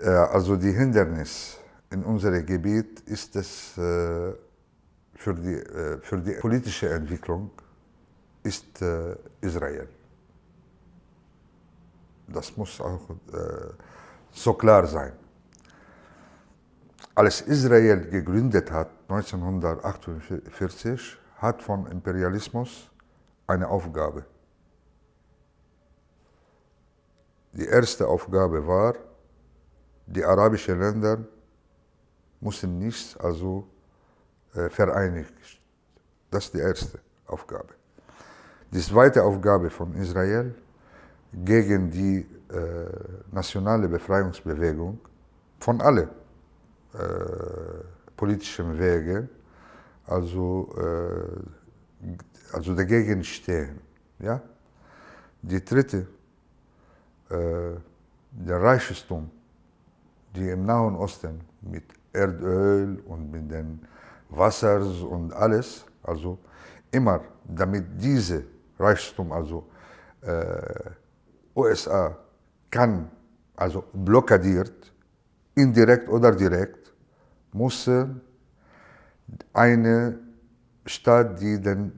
Also die Hindernis in unserem Gebiet ist es für die politische Entwicklung ist Israel. Das muss auch so klar sein. Als Israel gegründet hat, 1948, hat von Imperialismus eine Aufgabe. Die erste Aufgabe war, die arabischen Länder mussten nicht vereinigt. Das ist die erste Aufgabe. Die zweite Aufgabe von Israel gegen die nationale Befreiungsbewegung von allen politischen Wegen, also dagegen stehen. Ja? Die dritte, der Reichtum, die im Nahen Osten mit Erdöl und mit den Wassers und alles, also immer, damit diese Reichtum, also USA kann, also blockiert, indirekt oder direkt, muss eine Staat, die dann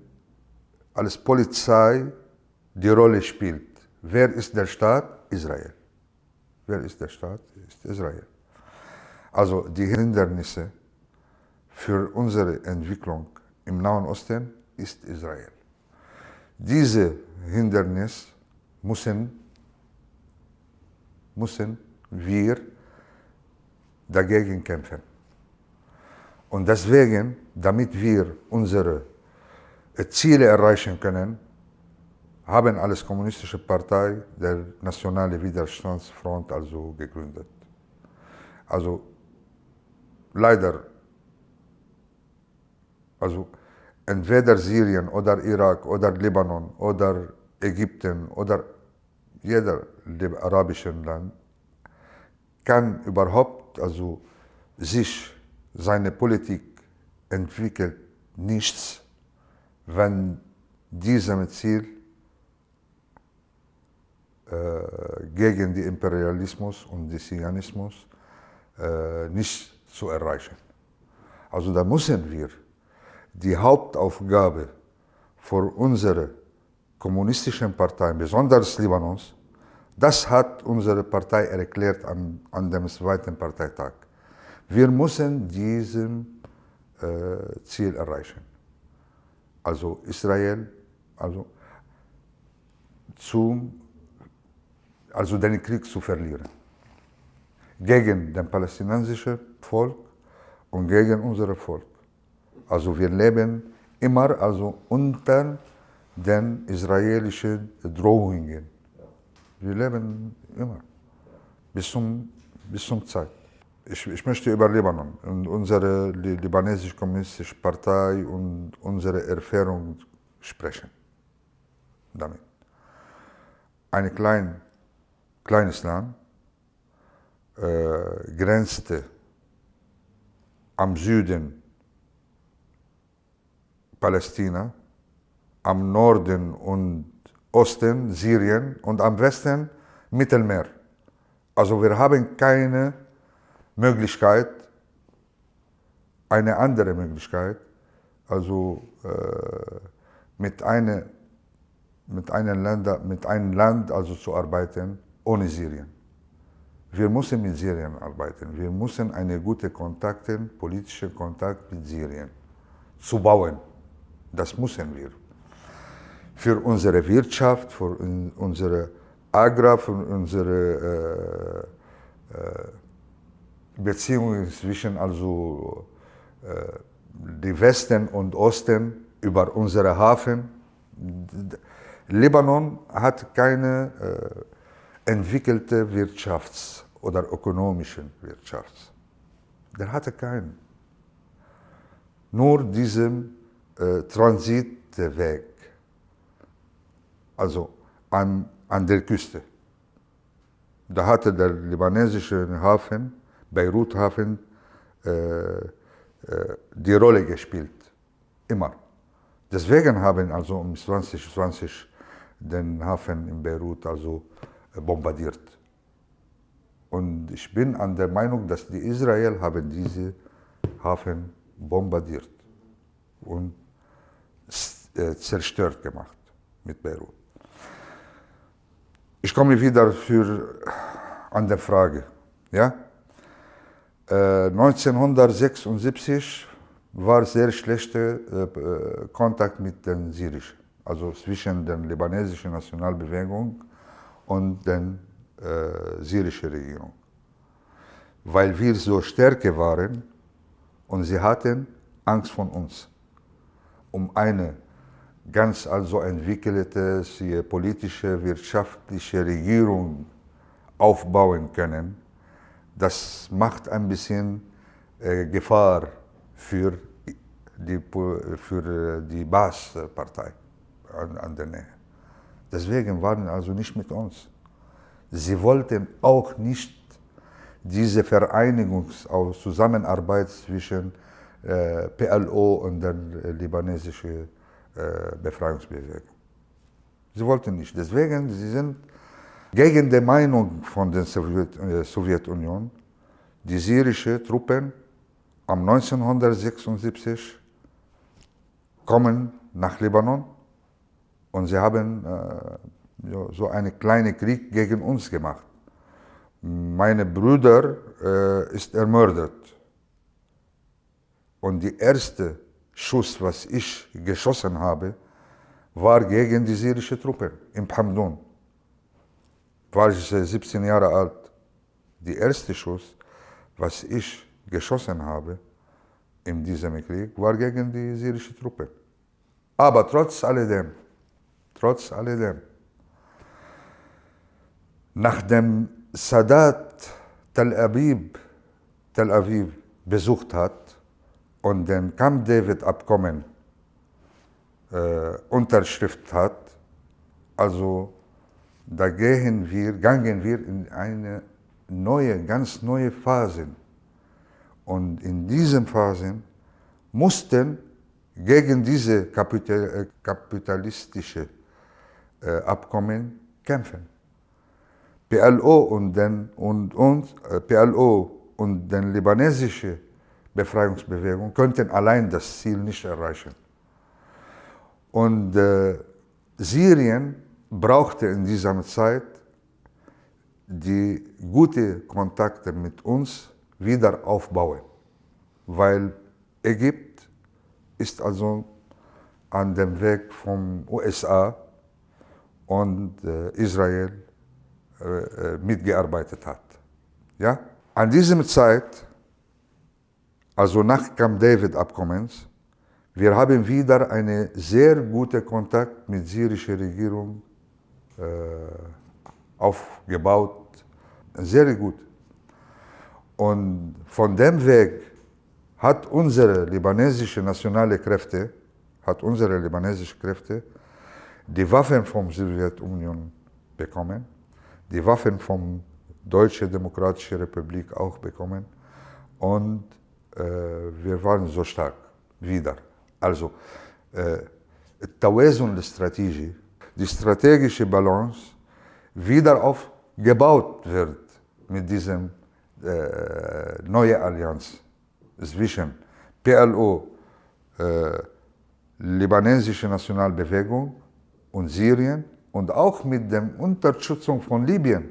als Polizei die Rolle spielt. Wer ist der Staat? Israel. Wer ist der Staat? Ist Israel. Also die Hindernisse für unsere Entwicklung im Nahen Osten ist Israel. Diese Hindernisse müssen wir dagegen kämpfen. Und deswegen, damit wir unsere Ziele erreichen können, haben als kommunistische Partei der Nationale Widerstandsfront also gegründet. Also leider, also entweder Syrien oder Irak oder Libanon oder Ägypten oder jeder arabischen Land kann überhaupt also sich seine Politik entwickelt nichts, wenn diesem Ziel gegen den Imperialismus und den Zionismus nicht zu erreichen. Also da müssen wir die Hauptaufgabe für unsere kommunistischen Parteien, besonders Libanons, das hat unsere Partei erklärt an dem zweiten Parteitag. Wir müssen diesem Ziel erreichen. Also Israel, also den Krieg zu verlieren. Gegen das palästinensische Volk und gegen unser Volk. Also wir leben immer also unter den israelischen Drohungen. Wir leben immer. Bis zum Zeit. Ich möchte über Libanon und unsere libanesische kommunistische Partei und unsere Erfahrung sprechen. Damit. Ein kleines Land grenzte am Süden Palästina, am Norden und Osten Syrien und am Westen Mittelmeer. Also wir haben keine Möglichkeit, eine andere Möglichkeit, also mit einem Land also zu arbeiten ohne Syrien. Wir müssen mit Syrien arbeiten. Wir müssen eine gute politische Kontakt mit Syrien zu bauen. Das müssen wir. Für unsere Wirtschaft, für unsere Agrar, für unsere Beziehungen zwischen also die Westen und Osten über unsere Hafen. Libanon hat keine entwickelte oder ökonomische Wirtschaft. Der hatte keinen. Nur diesen Transitweg, also an der Küste. Da hatte der libanesische Hafen, Beirut-Hafen, die Rolle gespielt. Immer. Deswegen haben also um 2020 den Hafen in Beirut also bombardiert. Und ich bin an der Meinung, dass die Israel haben diese Hafen bombardiert und zerstört gemacht mit Beirut. Ich komme wieder an der Frage. Ja? 1976 war sehr schlechter Kontakt mit den Syrischen, also zwischen der libanesischen Nationalbewegung und der syrischen Regierung. Weil wir so stärker waren und sie hatten Angst von uns. Um eine ganz also entwickelte politische, wirtschaftliche Regierung aufbauen können, das macht ein bisschen Gefahr für die Baas-Partei an der Nähe. Deswegen waren also nicht mit uns. Sie wollten auch nicht diese Vereinigung aus Zusammenarbeit zwischen PLO und der libanesischen Befreiungsbewegung. Sie wollten nicht. Deswegen, sie sind gegen die Meinung von der Sowjetunion. Die syrischen Truppen am 1976 kommen nach Libanon und sie haben so einen kleinen Krieg gegen uns gemacht. Meine Bruder ist ermordet. Und der erste Schuss, was ich geschossen habe, war gegen die syrischen Truppen in Hamdun. War ich 17 Jahre alt. Der erste Schuss, was ich geschossen habe in diesem Krieg, war gegen die syrischen Truppen. Aber trotz alledem, nachdem Sadat Tel Aviv besucht hat und den Camp David Abkommen unterschrift hat, also da gangen wir in eine ganz neue Phase. Und in diesen Phasen mussten gegen diese kapitalistische Abkommen kämpfen. PLO und die libanesische Befreiungsbewegung könnten allein das Ziel nicht erreichen. Und Syrien brauchte in dieser Zeit die guten Kontakte mit uns wieder aufbauen, weil Ägypten ist also an dem Weg von USA und Israel mitgearbeitet hat. Ja? An dieser Zeit, also nach Camp David Abkommens, wir haben wieder einen sehr guten Kontakt mit der syrischen Regierung aufgebaut, sehr gut. Und von dem Weg hat unsere libanesische nationale Kräfte, die Waffen von der Sowjetunion bekommen, die Waffen von der Deutschen Demokratischen Republik auch bekommen und wir waren so stark wieder. Also Tawazun-Strategie, die strategische Balance wieder aufgebaut wird mit diesem neuen Allianz zwischen PLO, libanesische Nationalbewegung und Syrien und auch mit der Unterstützung von Libyen.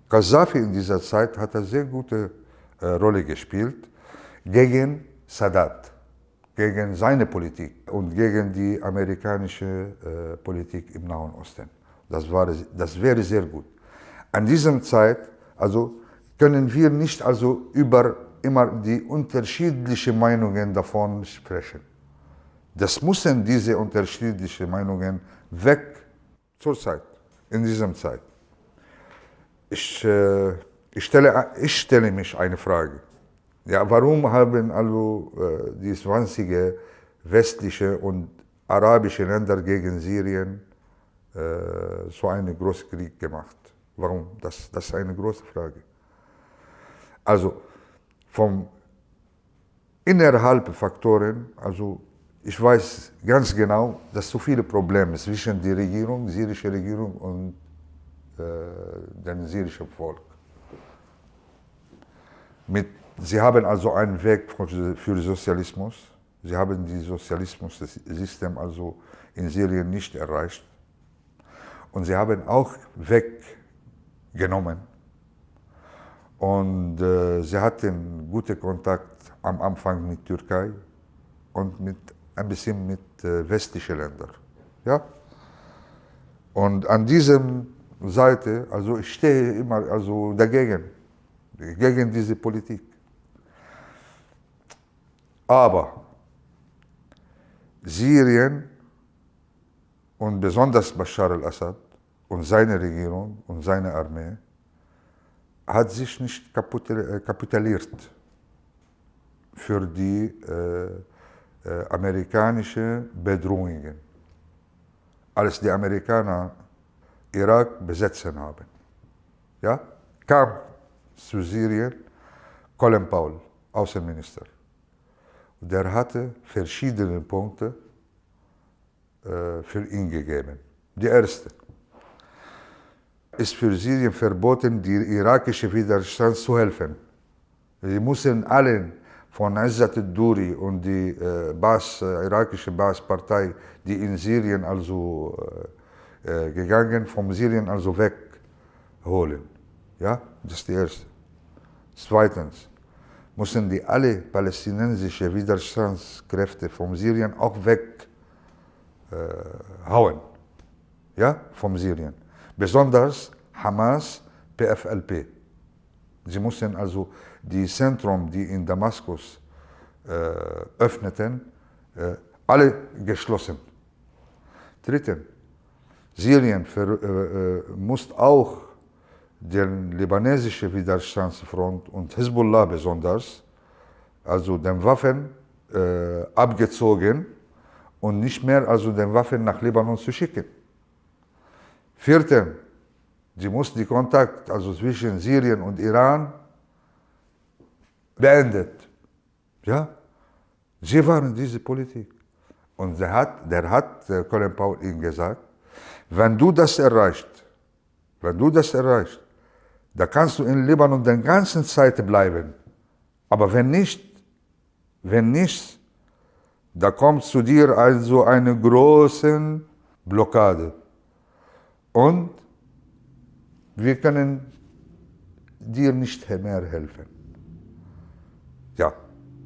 Gaddafi in dieser Zeit hat eine sehr gute Rolle gespielt gegen Sadat, gegen seine Politik und gegen die amerikanische Politik im Nahen Osten. Das wäre sehr gut. An dieser Zeit also können wir nicht also über immer die unterschiedlichen Meinungen davon sprechen. Das müssen diese unterschiedlichen Meinungen weg zurzeit, in dieser Zeit. Ich stelle mich eine Frage. Ja, warum haben also die 20 westliche und arabische Länder gegen Syrien so einen großen Krieg gemacht? Warum? Das ist eine große Frage. Also innerhalb Faktoren, also ich weiß ganz genau, dass so viele Probleme zwischen der Regierung, syrische Regierung und dem syrischen Volk. Sie haben also einen Weg für Sozialismus. Sie haben das Sozialismus-System also in Syrien nicht erreicht. Und sie haben auch weggenommen. Und sie hatten guten Kontakt am Anfang mit Türkei und ein bisschen mit westlichen Ländern. Ja? Und an dieser Seite, also ich stehe immer also dagegen, gegen diese Politik. Aber Syrien und besonders Bashar al-Assad und seine Regierung und seine Armee hat sich nicht kapituliert für die amerikanischen Bedrohungen, als die Amerikaner Irak besetzen haben. Ja? Kam zu Syrien Colin Powell, Außenminister. Der hatte verschiedene Punkte für ihn gegeben. Die erste ist für Syrien verboten, die irakische Widerstand zu helfen. Sie müssen allen von Izzat al-Duri und die irakische Baas-Partei, die in Syrien also gegangen, vom Syrien also wegholen. Ja, das ist die erste. Zweitens müssen die alle palästinensische Widerstandskräfte von Syrien auch weghauen. Ja, vom Syrien. Besonders Hamas, PFLP. Sie mussten also die Zentrum, die in Damaskus öffneten, alle geschlossen. Drittens, Syrien muss auch den libanesischen Widerstandsfront und Hezbollah besonders, also den Waffen abgezogen und nicht mehr also den Waffen nach Libanon zu schicken. Viertens, sie muss die Kontakt also zwischen Syrien und Iran beendet. Ja? Sie waren diese Politik. Und der hat Colin Powell ihm gesagt, wenn du das erreichst, da kannst du in Libanon die ganze Zeit bleiben. Aber wenn nicht, da kommt zu dir also eine große Blockade. Und wir können dir nicht mehr helfen. Ja,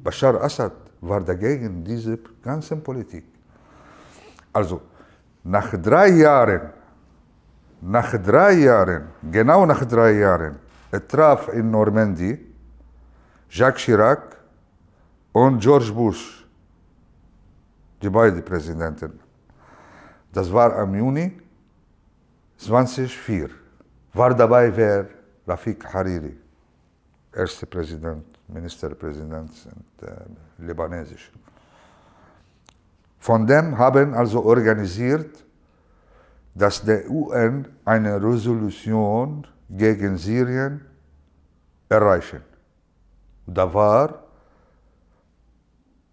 Bashar Assad war dagegen diese ganze Politik. Also, nach 3 Jahren, genau nach 3 Jahren, traf in Normandie Jacques Chirac und George Bush, die beiden Präsidenten. Das war am Juni 2004. War dabei wer? Rafik Hariri, erster Präsident, Ministerpräsident libanesisch. Von dem haben also organisiert, dass der UN eine Resolution gegen Syrien erreichen. Da war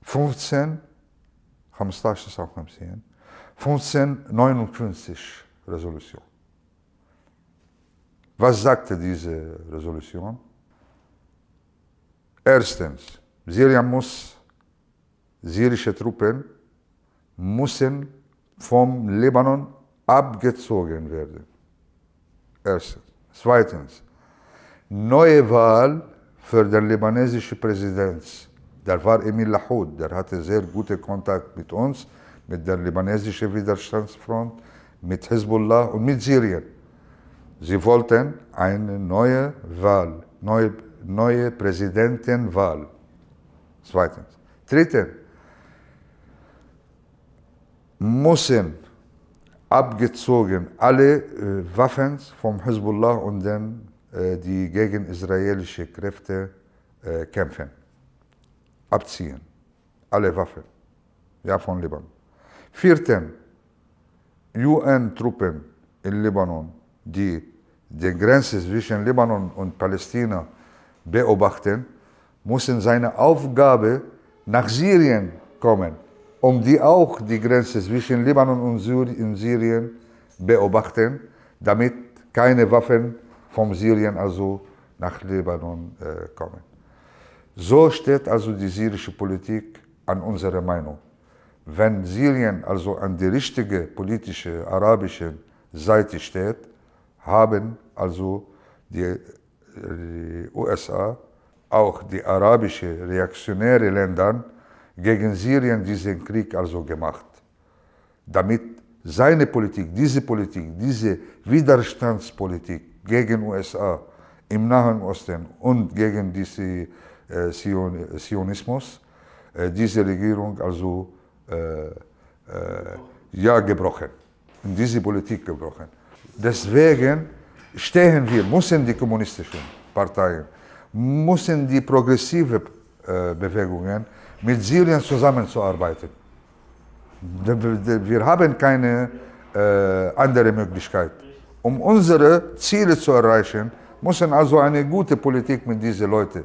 1559 Resolution. Was sagte diese Resolution? Erstens, syrische Truppen müssen vom Libanon abgezogen werden. Erstens. Zweitens, neue Wahl für den libanesischen Präsidenten. Der war Emil Lahoud, der hatte sehr guten Kontakt mit uns, mit der libanesischen Widerstandsfront, mit Hezbollah und mit Syrien. Sie wollten eine neue Wahl, neue Präsidentenwahl. Zweitens. Drittens, müssen abgezogen alle Waffen vom Hezbollah und die gegen israelische Kräfte kämpfen. Abziehen. Alle Waffen. Ja, von Libanon. Viertens, UN-Truppen in Libanon, die die Grenze zwischen Libanon und Palästina beobachten, müssen seine Aufgabe nach Syrien kommen, um auch die Grenze zwischen Libanon und Syrien beobachten, damit keine Waffen von Syrien also nach Libanon kommen. So steht also die syrische Politik an unserer Meinung. Wenn Syrien also an die richtige politische arabische Seite steht, haben also die USA, auch die arabische reaktionäre Länder gegen Syrien diesen Krieg also gemacht. Damit seine Politik, diese Widerstandspolitik gegen USA im Nahen Osten und gegen diesen Zionismus, diese Regierung also gebrochen, in diese Politik gebrochen. Deswegen müssen die kommunistischen Parteien, müssen die progressive Bewegungen mit Syrien zusammenzuarbeiten. Wir haben keine andere Möglichkeit. Um unsere Ziele zu erreichen, müssen also eine gute Politik mit diesen Leuten